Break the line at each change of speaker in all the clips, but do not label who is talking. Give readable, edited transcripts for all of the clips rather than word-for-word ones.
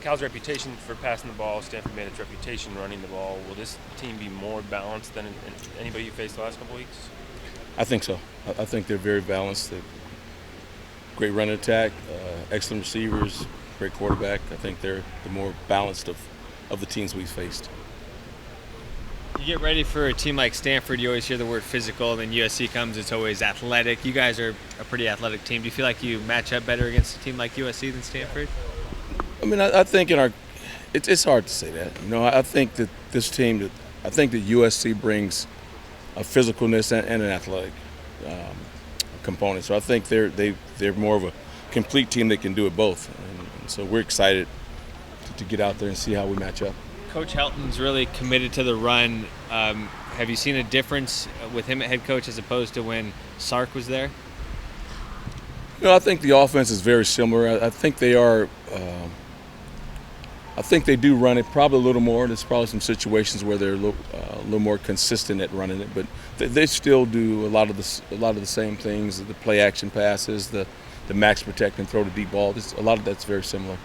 Cal's reputation for passing the ball, Stanford made its reputation running the ball. Will this team be more balanced than anybody you faced the last couple weeks?
I think so. I think they're very balanced. They're great run attack, excellent receivers, great quarterback. I think they're the more balanced of the teams we've faced.
You get ready for a team like Stanford, you always hear the word physical, then USC comes, it's always athletic. You guys are a pretty athletic team. Do you feel like you match up better against a team like USC than Stanford?
I mean, I think it's hard to say that. I think that this team, I think that USC brings a physicalness and an athletic um, component. So I think they're more of a complete team that can do it both. And so we're excited to get out there and see how we match up.
Coach Helton's really committed to the run. Have you seen a difference with him at head coach as opposed to when Sark was there?
I think the offense is very similar. I think they are. I think they do run it probably a little more. There's probably some situations where they're a little more consistent at running it, but they still do a lot of the same things. The play action passes, the max protect and throw the deep ball. A lot of that's very similar.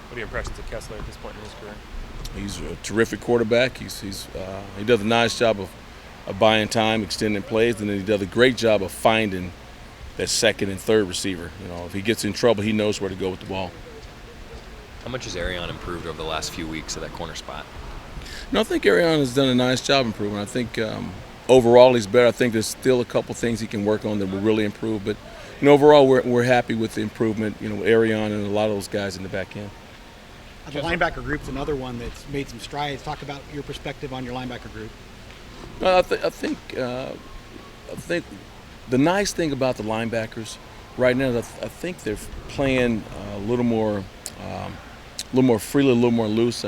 What are your impressions of Kessler at this point in his career?
He's a terrific quarterback. He does a nice job of buying time, extending plays, and then he does a great job of finding that second and third receiver. If he gets in trouble, he knows where to go with the ball.
How much has Arion improved over the last few weeks at that corner spot?
I think Arion has done a nice job improving. I think overall he's better. I think there's still a couple things he can work on that will really improve. But overall we're happy with the improvement. Arion and a lot of those guys in the back end.
The linebacker group's another one that's made some strides. Talk about your perspective on your linebacker group.
I think the nice thing about the linebackers right now is I think they're playing a little more freely, a little more loose.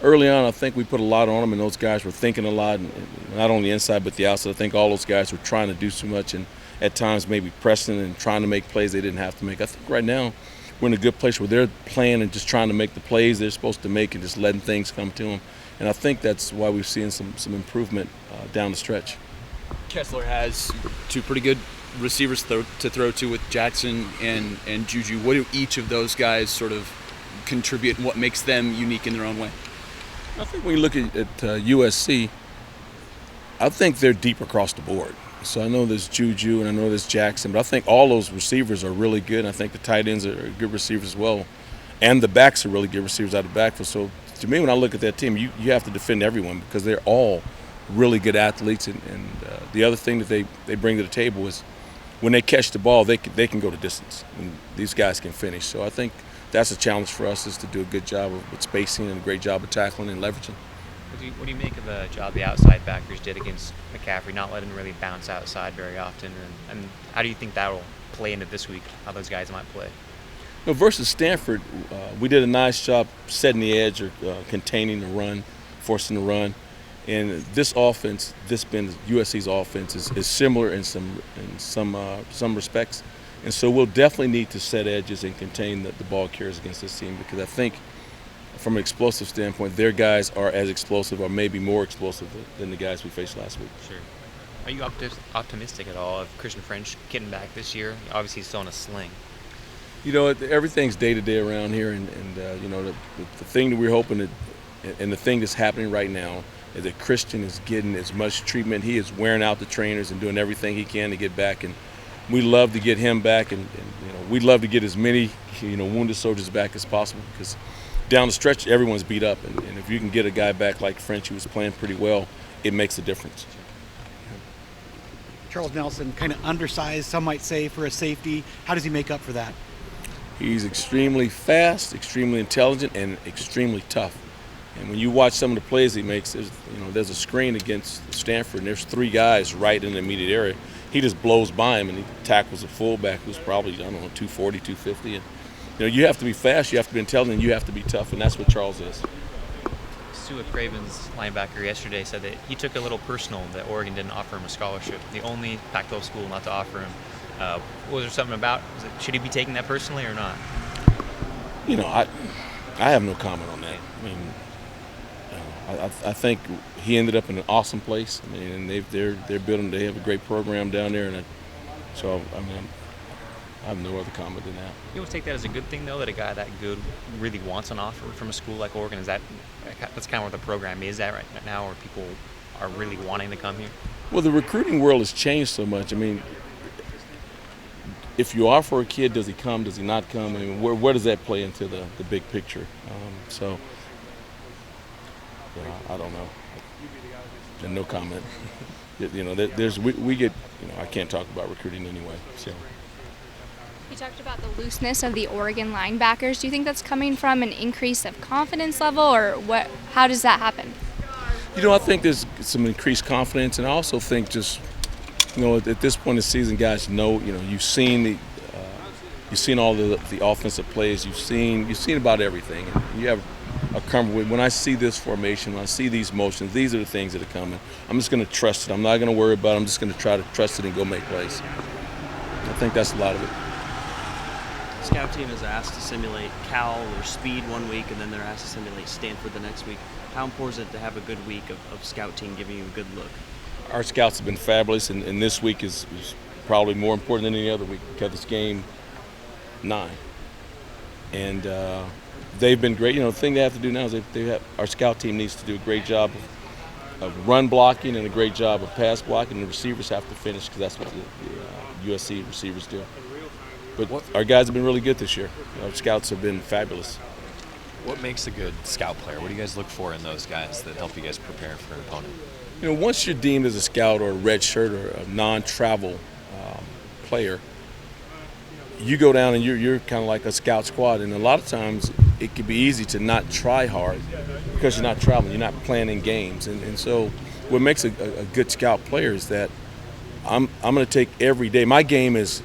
Early on, I think we put a lot on them, and those guys were thinking a lot, and not only inside but the outside. I think all those guys were trying to do too much, and at times maybe pressing and trying to make plays they didn't have to make. I think right now we're in a good place where they're playing and just trying to make the plays they're supposed to make and just letting things come to them. And I think that's why we've seen some improvement down the stretch.
Kessler has two pretty good receivers to throw to with Jackson and Juju. What do each of those guys sort of contribute, and what makes them unique in their own way?
I think when you look at USC, I think they're deep across the board. So I know there's Juju and I know there's Jackson, but I think all those receivers are really good. And I think the tight ends are good receivers as well. And the backs are really good receivers out of the backfield. So to me, when I look at that team, you have to defend everyone because they're all really good athletes. And the other thing that they bring to the table is when they catch the ball, they can go the distance. And these guys can finish. So I think that's a challenge for us, is to do a good job with spacing and a great job of tackling and leveraging.
What do you make of the job the outside backers did against McCaffrey, not letting him really bounce outside very often? And how do you think that will play into this week, how those guys might play?
Versus Stanford, we did a nice job setting the edge or containing the run, forcing the run. And this offense, USC's offense, is similar in some respects. And so we'll definitely need to set edges and contain the ball carriers against this team, because I think from an explosive standpoint, their guys are as explosive or maybe more explosive than the guys we faced last week.
Sure. Are you optimistic at all of Christian French getting back this year? Obviously, he's still in a sling.
Everything's day-to-day around here, and the thing that we're hoping that, and the thing that's happening right now, is that Christian is getting as much treatment. He is wearing out the trainers and doing everything he can to get back, and we love to get him back, and we'd love to get as many wounded soldiers back as possible, because down the stretch everyone's beat up, and if you can get a guy back like French, who was playing pretty well, it makes a difference.
Charles Nelson, kind of undersized, some might say, for a safety. How does he make up for that?
He's extremely fast, extremely intelligent, and extremely tough. And when you watch some of the plays he makes, there's a screen against Stanford, and there's three guys right in the immediate area. He just blows by him, and he tackles a fullback who's probably, 240, 250. And, you have to be fast, you have to be intelligent, and you have to be tough, and that's what Charles is.
Stuart Craven's linebacker yesterday said that he took a little personal that Oregon didn't offer him a scholarship, the only Pac-12 school not to offer him. Was there something about, should he be taking that personally or not?
I have no comment on that. I think he ended up in an awesome place. They're building. They have a great program down there, and I have no other comment than that.
You always take that as a good thing, though, that a guy that good really wants an offer from a school like Oregon. That's kind of where the program is at right now, where people are really wanting to come here.
Well, the recruiting world has changed so much. I mean, if you offer a kid, does he come? Does he not come? I mean, where does that play into the big picture? So, I don't know. And no comment. You know, we get. You know, I can't talk about recruiting anyway. So.
You talked about the looseness of the Oregon linebackers. Do you think that's coming from an increase of confidence level, or what? How does that happen?
You know, I think there's some increased confidence, and I also think just, you know, at this point in the season, guys know, you know, you've seen all the offensive plays, you've seen about everything, and you have a comfort. When I see this formation, when I see these motions, these are the things that are coming. I'm just going to trust it. I'm not going to worry about it. I'm just going to try to trust it and go make plays. I think that's a lot of it.
Scout team is asked to simulate Cal or speed one week, and then they're asked to simulate Stanford the next week. How important is it to have a good week of scout team giving you a good look?
Our scouts have been fabulous, and this week is probably more important than any other week because it's game 9. And they've been great. You know, the thing they have to do now is our scout team needs to do a great job of run blocking and a great job of pass blocking. The receivers have to finish because that's what the USC receivers do. But our guys have been really good this year. Our scouts have been fabulous.
What makes a good scout player? What do you guys look for in those guys that help you guys prepare for an opponent?
You know, once you're deemed as a scout or a red shirt or a non-travel player, you go down and you're kind of like a scout squad. And a lot of times it can be easy to not try hard because you're not traveling, you're not planning games. And so what makes a good scout player is that I'm going to take every day. My game is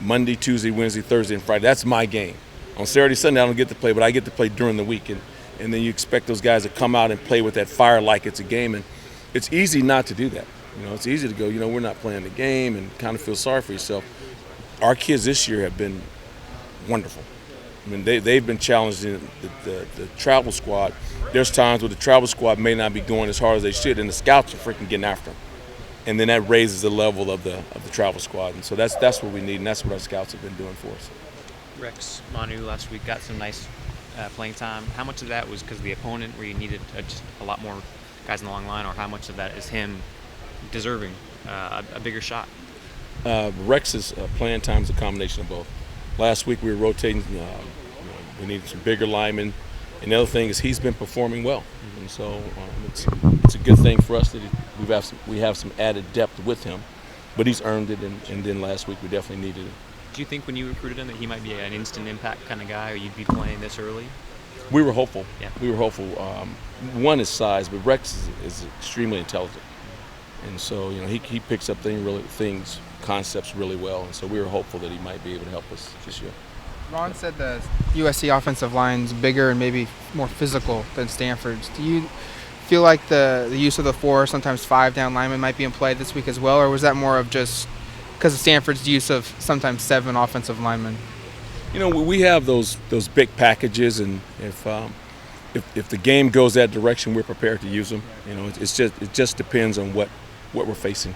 Monday, Tuesday, Wednesday, Thursday, and Friday. That's my game. On Saturday, Sunday, I don't get to play, but I get to play during the week. And then you expect those guys to come out and play with that fire like it's a game. And it's easy not to do that. You know, it's easy to go, you know, we're not playing the game and kind of feel sorry for yourself. Our kids this year have been wonderful. I mean, they've been challenged in the travel squad. There's times where the travel squad may not be going as hard as they should, and the scouts are freaking getting after them. And then that raises the level of the travel squad. And so that's what we need, and that's what our scouts have been doing for us.
Rex Manu last week got some nice playing time. How much of that was because of the opponent, where you needed just a lot more guys in the long line, or how much of that is him deserving a bigger shot?
Rex's playing time is a combination of both. Last week we were rotating. We needed some bigger linemen. And the other thing is he's been performing well. And so it's a good thing for us that we have some added depth with him. But he's earned it, and then last week we definitely needed it.
Do you think when you recruited him that he might be an instant impact kind of guy, or you'd be playing this early?
We were hopeful.
Yeah.
We were hopeful. One is size, but Rex is extremely intelligent. And so, you know, he picks up concepts really well. And so we were hopeful that he might be able to help us this year.
Ron said the USC offensive line's bigger and maybe more physical than Stanford's. Do you feel like the use of the 4, sometimes 5 down linemen might be in play this week as well, or was that more of just because of Stanford's use of sometimes 7 offensive linemen?
You know, we have those big packages, and if the game goes that direction, we're prepared to use them. You know, it just depends on what we're facing.